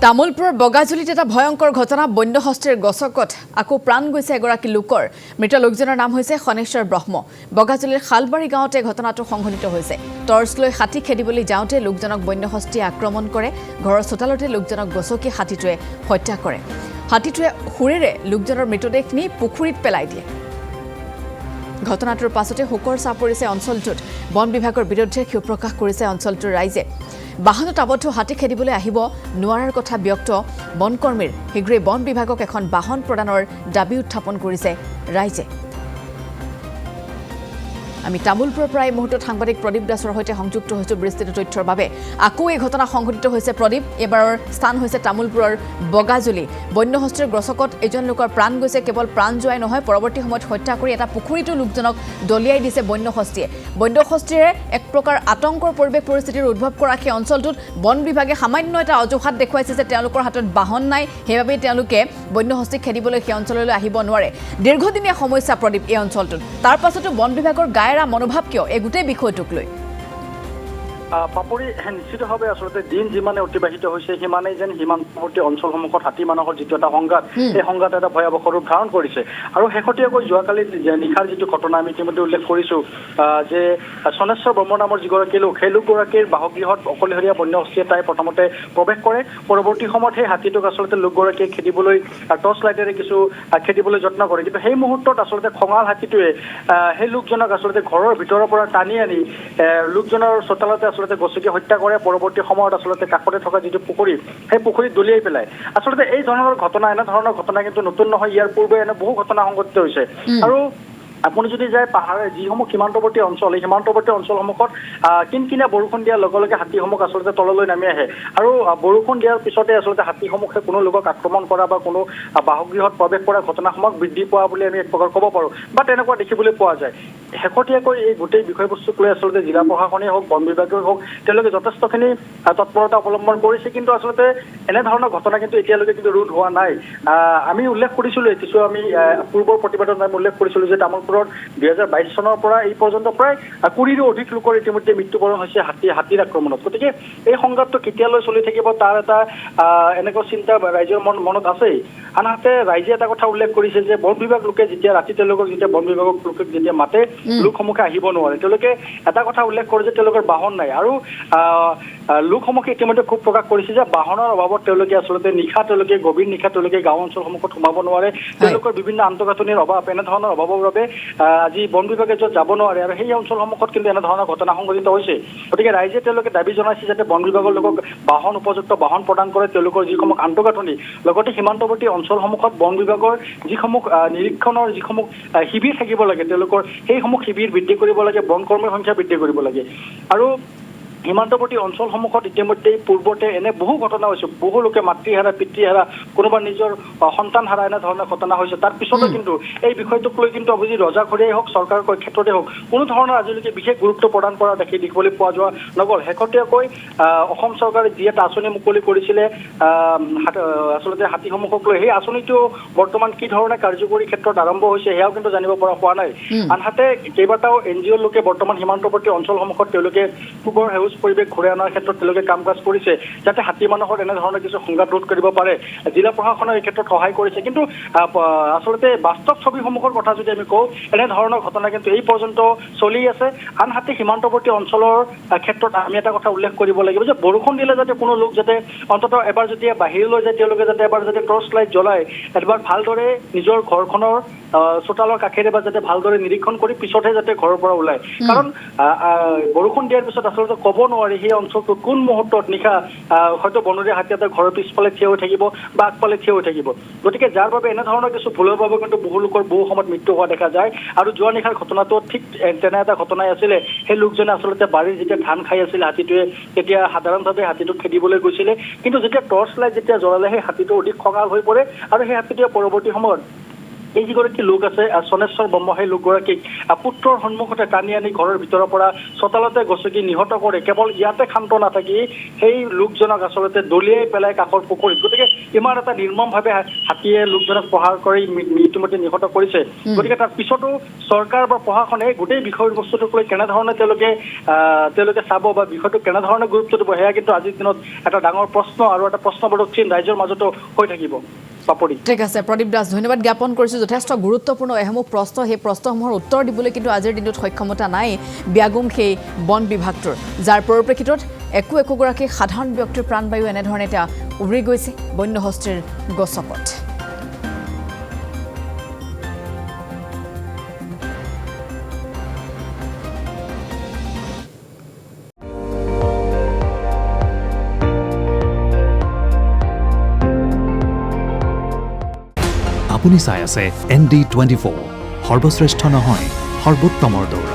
তামুলপুৰৰ বগাজুলিত এটা ভয়ংকৰ ঘটনা বন্য হস্তীৰ গছকত আকৌ প্ৰাণ গৈছে এগৰাকী লোকৰ মৃত লোকজনৰ নাম হৈছে খনেশ্বৰ ব্ৰহ্ম বগাজুলিৰ খালবাৰী গাঁৱতে ঘটনাটো সংঘটিত হৈছে টৰ্চ লৈ হাতী খেদিবলৈ যাওঁতে লোকজনক বন্য হস্তীয়ে আক্ৰমণ কৰে ঘৰৰ চোতালতে লোকজনক গছকি হাতীটোৱে হত্যা কৰে হাতীটোৱে হুৰেৰে লোকজনৰ মৃতদেহখিনি পুখুৰীত পেলাই দিয়ে ঘটনাটোৰ পাছতে হুকৰ চাপ পৰিছে অঞ্চলটোত বন বিভাগৰ বিৰুদ্ধে ক্ষোভ প্ৰকাশ কৰিছে অঞ্চলটোৰ ৰাইজে বাহনত আবদ্ধ হাতী খেদিবলৈ আহিব নোৱাৰাৰ কথা ব্যক্ত বনকৰ্মীৰ শীঘ্ৰে বন বিভাগক এখন বাহন প্ৰদানৰ দাবী উত্থাপন কৰিছে ৰাইজে আমি তামুলপুৰৰ প্ৰায় মুহূৰ্তত সাংবাদিক প্ৰদীপ দাসৰ সৈতে সংযুক্ত হৈছো বিস্তৃত তথ্যৰ বাবে আকৌ এই ঘটনা সংঘটিত হৈছে প্ৰদীপ এবাৰৰ স্থান হৈছে তামুলপুৰৰ বগাজুলি বন্য হস্তীৰ গছকত এজন লোকৰ প্ৰাণ গৈছে কেৱল প্ৰাণ যোৱাই নহয় পৰৱৰ্তী সময়ত হত্যা কৰি এটা পুখুৰীটো লোকজনক দলিয়াই দিছে বন্য হস্তীৰে এক প্ৰকাৰ আতংকৰ পৰিৱেশ পৰিস্থিতিৰ উদ্ভৱ কৰা সেই অঞ্চলটোত বন বিভাগে সামান্য এটা অজুহাত দেখুৱাইছে যে তেওঁলোকৰ হাতত বাহন নাই সেইবাবে তেওঁলোকে বন্য হস্তীক খেদিবলৈ সেই অঞ্চললৈ আহিব নোৱাৰে দীৰ্ঘদিনীয়া সমস্যা প্ৰদীপ এই অঞ্চলটোত তাৰ পাছতো বন বিভাগৰ মনোভাৱ কিয় এই গোটেই বিষয়টোক লৈ পাপৰি নিশ্চিতভাৱে আচলতে দিন যিমানে অতিবাহিত হৈছে সিমানেই যেন সীমান্তৱৰ্তী অঞ্চলসমূহত হাতী মানুহৰ যিটো এটা সংঘাত সেই সংঘাত এটা ভয়াৱহ ৰূপ ধাৰণ কৰিছে আৰু শেহতীয়াকৈ যোৱাকালি নিশাৰ যিটো ঘটনা আমি ইতিমধ্যে উল্লেখ কৰিছো যে খনেশ্বৰ ব্ৰহ্ম নামৰ যিগৰাকী লোক সেই লোকগৰাকীৰ বাসগৃহত অকলশৰীয়া বন্য হস্তীয়ে তাই প্ৰথমতে প্ৰৱেশ কৰে পৰৱৰ্তী সময়ত সেই হাতীটোক আচলতে লোকগৰাকীয়ে খেদিবলৈ টৰ্চ লাইটেৰে কিছু খেদিবলৈ যত্ন কৰে কিন্তু সেই মুহূৰ্তত আচলতে খঙাল হাতীটোৱে সেই লোকজনক আচলতে ঘৰৰ ভিতৰৰ পৰা টানি আনি লোকজনৰ চোতালতে আচলতে গছকি হত্যা কৰে পৰৱৰ্তী সময়ত আচলতে কাষতে থকা যিটো পুখুৰী সেই পুখুৰীত দলিয়াই পেলাই আচলতে এই ধৰণৰ ঘটনা এনেধৰণৰ ঘটনা কিন্তু নতুন নহয় ইয়াৰ পূৰ্বে এনে বহু ঘটনা সংঘটিত হৈছে আৰু আপুনি যদি যায় পাহাৰৰ যিসমূহ সীমান্তৱৰ্তী অঞ্চল এই সীমান্তৱৰ্তী অঞ্চলসমূহত কিনকিনীয়া বৰষুণ দিয়াৰ লগে লগে হাতীসমূহ আচলতে তললৈ নামি আহে আৰু বৰষুণ দিয়াৰ পিছতে আচলতে হাতীসমূহে কোনো লোকক আক্ৰমণ কৰা বা কোনো বাসগৃহত প্ৰৱেশ কৰা ঘটনাসমূহ বৃদ্ধি পোৱা বুলি আমি এক প্ৰকাৰ ক'ব পাৰোঁ বা তেনেকুৱা দেখিবলৈ পোৱা যায় শেহতীয়াকৈ এই গোটেই বিষয়বস্তুক লৈ আচলতে জিলা প্ৰশাসনেই হওক বন বিভাগেই হওক তেওঁলোকে যথেষ্টখিনি তৎপৰতা অৱলম্বন কৰিছে কিন্তু আচলতে এনেধৰণৰ ঘটনা কিন্তু এতিয়ালৈকে কিন্তু ৰোধ হোৱা নাই আমি উল্লেখ কৰিছিলোঁ কিছু আমি পূৰ্বৰ প্ৰতিবেদন আমি উল্লেখ কৰিছিলোঁ যে তামোলপুৰত 2022 চনৰ পৰা এই পৰ্যন্ত প্ৰায় 20ৰো অধিক লোকৰ ইতিমধ্যে মৃত্যুবৰণ হৈছে হাতীৰ আক্ৰমণত গতিকে এই সংঘাতটো কেতিয়ালৈ চলি থাকিব তাৰ এটা এনেকুৱা চিন্তা ৰাইজৰ মনত আছেই আনহাতে ৰাইজে এটা কথা উল্লেখ কৰিছে যে বন বিভাগ লোকে যেতিয়া ৰাতি তেওঁলোকক যেতিয়া বন বিভাগক লোকে যেতিয়া মাতে লোকসমূহে আহিব নোৱাৰে তেওঁলোকে এটা কথা উল্লেখ কৰে যে তেওঁলোকৰ বাহন নাই আৰু লোকসমূহে ইতিমধ্যে খুব প্ৰকাশ কৰিছে যে বাহনৰ অভাৱত তেওঁলোকে আচলতে গভীৰ নিশা তেওঁলোকে গাঁও অঞ্চলসমূহত সোমাব নোৱাৰে তেওঁলোকৰ বিভিন্ন আন্তঃগাঁথনিৰ অভাৱ এনেধৰণৰ অভাৱৰ বাবে আজি বন বিভাগে য'ত যাব নোৱাৰে আৰু সেই অঞ্চলসমূহত কিন্তু এনেধৰণৰ ঘটনা সংঘটিত হৈছে গতিকে ৰাইজে তেওঁলোকে দাবী জনাইছে যাতে বন বিভাগৰ লোকক উপযুক্ত বাহন প্ৰদান কৰে তেওঁলোকৰ যিসমূহ আন্তঃগাঁথনি লগতে সীমান্তৱৰ্তী অঞ্চলসমূহত বন বিভাগৰ যিসমূহ নিৰীক্ষণৰ যিসমূহ শিবিৰ থাকিব লাগে তেওঁলোকৰ সেইসমূহ শিবিৰ বৃদ্ধি কৰিব লাগে বন কৰ্মীৰ সংখ্যা বৃদ্ধি কৰিব লাগে আৰু সীমান্তৱৰ্তী অঞ্চলসমূহত ইতিমধ্যে পূৰ্বতে এনে বহু ঘটনা হৈছে বহু লোকে মাতৃহাৰা পিতৃহাৰা কোনোবা নিজৰ সন্তান হাৰা এনেধৰণৰ ঘটনা হৈছে তাৰ পিছতো কিন্তু এই বিষয়টোক লৈ কিন্তু অভিজি ৰজাঘৰীয়াই হওক চৰকাৰৰ ক্ষেত্ৰতে হওক কোনো ধৰণৰ আজিলৈকে বিশেষ গুৰুত্ব প্ৰদান কৰা দেখিবলৈ পোৱা যোৱা নগ'ল শেহতীয়াকৈ অসম চৰকাৰে যি এটা আঁচনি মুকলি কৰিছিলে আচলতে হাতীসমূহক লৈ সেই আঁচনিটো বৰ্তমান কি ধৰণে কাৰ্যকৰী ক্ষেত্ৰত আৰম্ভ হৈছে সেয়াও কিন্তু জানিব পৰা হোৱা নাই আনহাতে কেইবাটাও NGOৰ লোকে বৰ্তমান সীমান্তৱৰ্তী অঞ্চলসমূহত তেওঁলোকে পূবৰ সেউজ পৰিৱেশ ঘূৰাই অনাৰ ক্ষেত্ৰত তেওঁলোকে কাম কাজ কৰিছে যাতে হাতী মানুহৰ এনেধৰণৰ কিছু সংঘাত ৰোধ কৰিব পাৰে জিলা প্ৰশাসনে এই ক্ষেত্ৰত সহায় কৰিছে কিন্তু আচলতে বাস্তৱ ছবিসমূহৰ কথা যদি আমি কওঁ এনেধৰণৰ ঘটনা কিন্তু এই পৰ্যন্ত চলি আছে আনহাতে সীমান্তৱৰ্তী অঞ্চলৰ ক্ষেত্ৰত আমি এটা কথা উল্লেখ কৰিব লাগিব যে বৰষুণ দিলে যাতে কোনো লোক যাতে অন্ততঃ এবাৰ যেতিয়া বাহিৰলৈ যায় তেওঁলোকে যাতে এবাৰ যাতে টৰ্চ লাইট জ্বলাই এবাৰ ভালদৰে নিজৰ ঘৰখনৰ চোতালৰ কাষেৰে বা যাতে ভালদৰে নিৰীক্ষণ কৰি পিছতহে যাতে ঘৰৰ পৰা ওলায় কাৰণ বৰষুণ দিয়াৰ পিছত আচলতে ক'ব নোৱাৰি সেই অঞ্চলটো কোন মুহূৰ্তত নিশা হয়তো বনৰীয়া হাতী এটা ঘৰৰ পিছফালে থিয় হৈ থাকিব বা আগফালে থিয় হৈ থাকিব গতিকে যাৰ বাবে এনেধৰণৰ কিছু ভুলৰ বাবে কিন্তু বহু লোকৰ বহু সময়ত মৃত্যু হোৱা দেখা যায় আৰু যোৱা নিশাৰ ঘটনাটো ঠিক তেনে এটা ঘটনাই আছিলে সেই লোকজনে আচলতে বাৰীৰ যেতিয়া ধান খাই আছিলে হাতীটোৱে তেতিয়া সাধাৰণভাৱে হাতীটোক খেদিবলৈ গৈছিলে কিন্তু যেতিয়া টৰ্চ লাইট যেতিয়া জ্বলালে সেই হাতীটো অধিক খঙাল হৈ পৰে আৰু সেই হাতীটোৱে পৰৱৰ্তী সময়ত এই যিগৰাকী লোক আছে চনেশ্বৰ ব্ৰহ্ম সেই লোকগৰাকীক পুত্ৰৰ সন্মুখতে টানি আনি ঘৰৰ ভিতৰৰ পৰা চোতালতে গছকি নিহত কৰে কেৱল ইয়াতে ক্ষান্ত নাথাকি সেই লোকজনক আচলতে দলিয়াই পেলাই কাষৰ পুখুৰীত গতিকে ইমান এটা নিৰ্মমভাৱে হাতীয়ে লোকজনক প্ৰহাৰ কৰি ইতিমধ্যে নিহত কৰিছে গতিকে তাৰ পিছতো চৰকাৰ বা প্ৰশাসনে গোটেই বিষয়বস্তুটোক লৈ কেনেধৰণে তেওঁলোকে চাব বা বিষয়টো কেনেধৰণে গুৰুত্ব দিব সেয়া কিন্তু আজিৰ দিনত এটা ডাঙৰ প্ৰশ্ন আৰু এটা প্ৰশ্নবোধক চিন ৰাইজৰ মাজতো হৈ থাকিব পাপৰি ঠিক আছে প্ৰদীপ দাস ধন্যবাদ জ্ঞাপন কৰিছোঁ যথেষ্ট গুৰুত্বপূৰ্ণ এসমূহ প্ৰশ্ন সেই প্ৰশ্নসমূহৰ উত্তৰ দিবলৈ কিন্তু আজিৰ দিনটোত সক্ষমতা নাই ব্যাগুম সেই বন বিভাগটোৰ যাৰ পৰিপ্ৰেক্ষিতত একোগৰাকী সাধাৰণ ব্যক্তিৰ প্ৰাণবায়ু এনেধৰণে এতিয়া উৰি গৈছে বন্যহস্তীৰ গছকত আপুনি চাই আছে ND24 সৰ্বশ্ৰেষ্ঠ নহয় সৰ্বোত্তমৰ দৌৰ